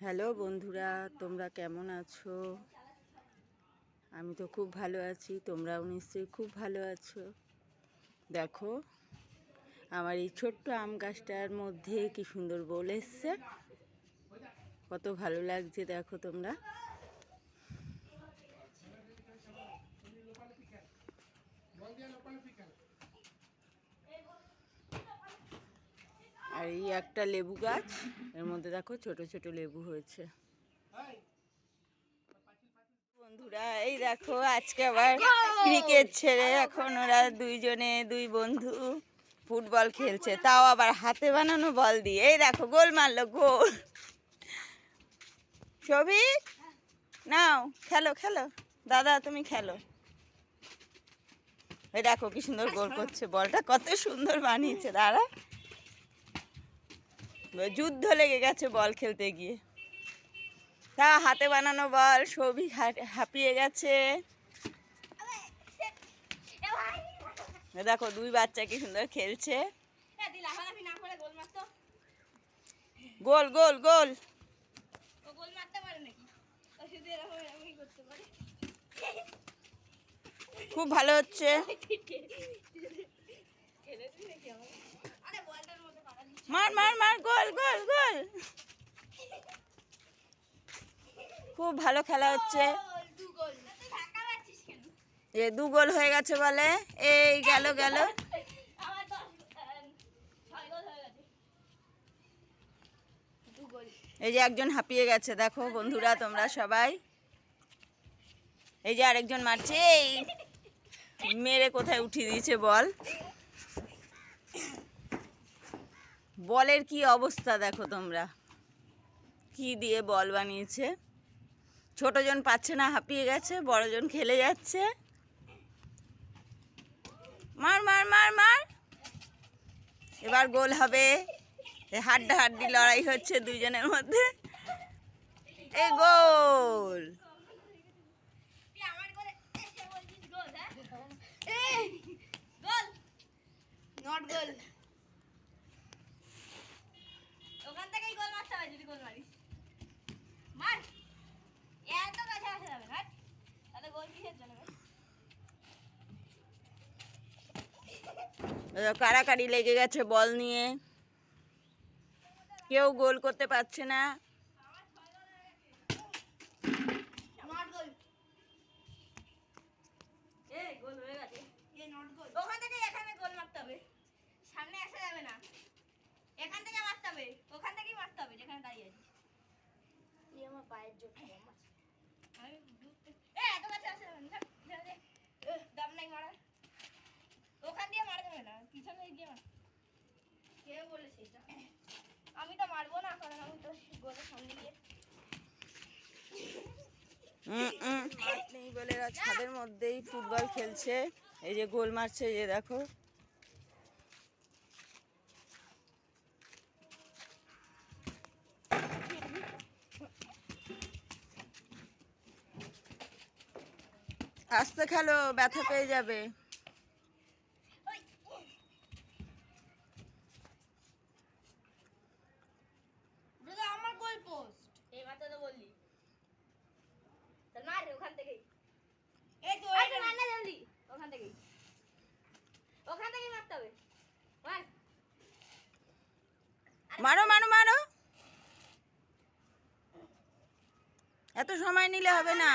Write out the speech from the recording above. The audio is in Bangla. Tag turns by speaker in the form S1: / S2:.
S1: হ্যালো বন্ধুরা, তোমরা কেমন আছো? আমি তো খুব ভালো আছি, তোমরাও নিশ্চয়ই খুব ভালো আছো। দেখো আমার এই ছোট্ট আম গাছটার মধ্যে কি সুন্দর বোল এসছে, কত ভালো লাগছে দেখো তোমরা। আর এই একটা লেবু গাছ, এর মধ্যে দেখো ছোট ছোট লেবু হয়েছে। বন্ধুরা এই দেখো আজকে আবার ক্রিকেট ছেড়ে এখন ওরা দুই বন্ধু ফুটবল খেলছে, তাও আবার হাতে বানানো বল দিয়ে। এই দেখো গোল মারলো, গোল। সবিক নাও খেলো খেলো, দাদা তুমি খেলো। এই দেখো কি সুন্দর গোল করছে, বলটা কত সুন্দর বানিয়েছে। দাঁড়া, যুদ্ধ লেগে গেছে বল খেলতে গিয়ে। তা হাতে বানানো বল, সবিক হাঁপিয়ে গেছে। দেখো দুই বাচ্চা কি সুন্দর খেলছে। গোল গোল গোল। খুব ভালো হচ্ছে। মার মার মার, গোল গোল গোল। খুব ভালো খেলা হচ্ছে। এ 2 গোল হয়ে গেছে বলে। এই গেল গেল। এই যে একজন হাঁপিয়ে গেছে দেখো বন্ধুরা তোমরা সবাই। এই যে আরেকজন মারছে, এই মেরে কোথায় উঠিয়ে দিয়েছে বল। বলের কি অবস্থা দেখো তোমরা, কি দিয়ে বল বানিয়েছে। ছোটজন পাচ্ছে না, হাঁপিয়ে গেছে, বড়জন খেলে যাচ্ছে। মার মার মার মার, এবার গোল হবে। হাড্ডাহাড্ডি লড়াই হচ্ছে দুইজনের মধ্যে। এ গোল।
S2: নট গোল। ওখান থেকেই গোল মারতে হবে যদি গোল মারিস। মার। এত কাছে আসা যাবে না। তাহলে গোল কিসের জন্য?
S1: কাড়াকাড়ি লেগে গেছে বল নিয়ে, কেউ গোল করতে পারছে না।
S2: নট গোল। এই গোল হয়ে গেছে। এই নট গোল। ওখান থেকে এখানে গোল মারতে হবে। সামনে আসা যাবে না। এখান থেকে মারতে হবে, ওখান থেকেই মারতে হবে যেখানে দাঁড়িয়ে আছিস। এই আমার পায়ের জোর কম আছে। আমি এত কাছে আসা যাবে না। দম নাই মারা। ওখান দিয়ে মারা যাবে না, পিছনে গিয়ে মার। কে বলেছে এটা? আমি তো মারবো না, কারণ আমি তো গোলের সামনে গিয়ে
S1: মাঠ নেই বলে ছাদের মধ্যেই ফুটবল খেলছে। এই যে গোল মারছে, এই যে দেখো। আস্তে খেলো, ব্যথা পেয়ে যাবে।
S2: আমার গোল পোস্ট। এই মাত্র তো বললি। চল মার ওখান থেকেই। এই তো এই মার না জলদি। ওখান থেকেই। ওখান থেকেই মারতে হবে। মার।
S1: মারো মারো মারো, এত সময় নিলে হবে না।